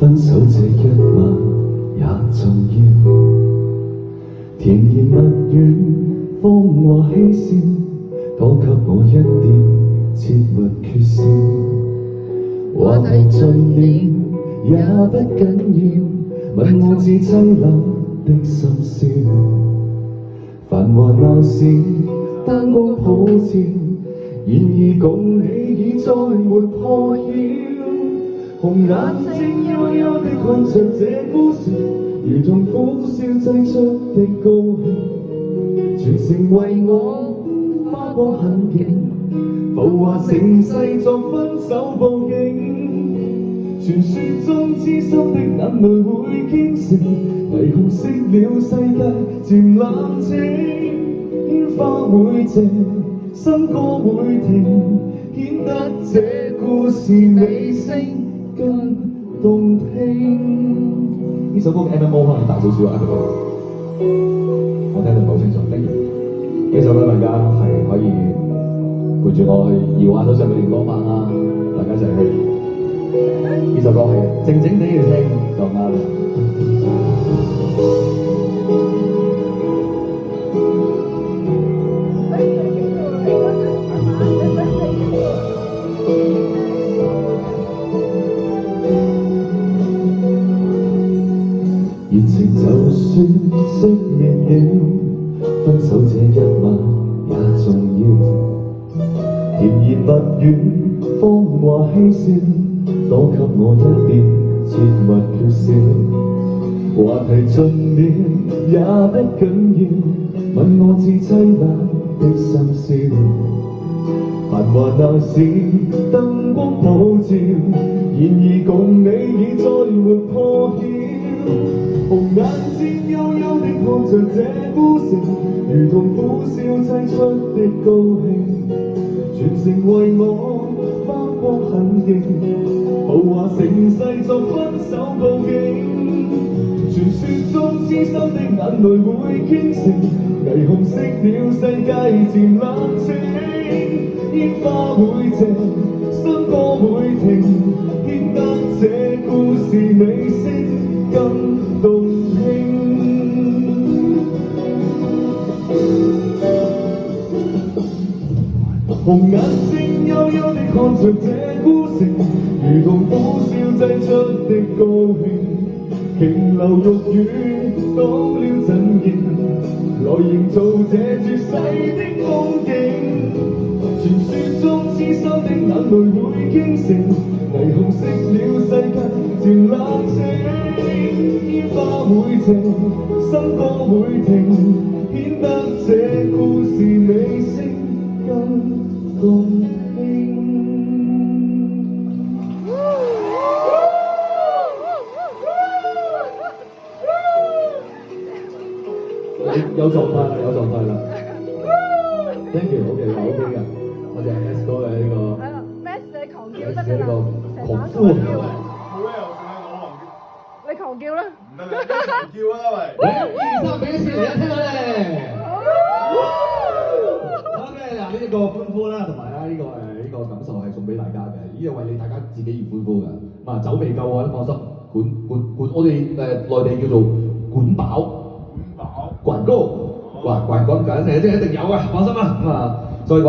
分手這一晚也重要，甜言蜜語謊話嬉笑，多給我一點切勿缺少。話題盡了也不緊要，問我至凄冷的心笑。繁華鬧市燈光普照，然而共你已再沒破曉。紅眼睛幽幽地看着這故事，如同苦笑製出的高興，全城為我花光狠勁，浮華盛世作分手佈景。傳說中痴心的眼淚會傾城，霓虹熄了世界漸冷清，煙花會謝，新歌會停，顯得這故事尾聲更動聽。呢首歌嘅 MMO 可能大少少啊，我聽到好清楚。thank you。呢首歌大家係可以陪住我去搖下手上嘅電光棒啊，大家一齊去。呢首歌係靜靜地去聽就啱啦。熱情就算熄滅了，分手這一晚也重要。甜言蜜語，謊話嬉笑，多給我一點，切勿缺少。話題盡了也不緊要，問我至凄冷的心笑。繁華鬧市燈光普照，然而共你已再沒破曉。紅眼睛幽幽地看着這孤城，如同苦笑製出的高興，全城為我花光狠勁，浮華盛世作分手佈景。傳說中痴心的眼淚會傾城，霓虹熄了世界漸冷清，煙花會謝，新歌會停，顯得這故事尾聲更動聽。紅眼睛幽幽地看着這孤城，如同苦笑製出的高興，瓊樓玉宇擋了陣營，來營造這絕世的風景。傳說中痴心的眼淚會傾城，霓虹熄了世界漸冷清，煙花會謝，新歌會停，顯得這故事尾聲更動聽。有狀態啦，有狀態啦。Thank you，OK 啦，OK 嘅。我哋 S 哥嘅呢個。係啦 ，Max 你狂叫得㗎啦，成晚狂叫。好咩？我仲係我狂叫。你狂叫啦。唔得啦，狂叫啊喂。1、2、3，俾啲錢嚟聽下咧。OK， 嗱呢個歡呼啦，同埋啦呢個感受係送俾大家嘅，呢個為你大家自己而歡呼嘅。咁啊酒未夠嘅，放心，管我哋內地叫做管飽。管夠，管緊，即係一定有嘅，放心啦。咁啊，所以話。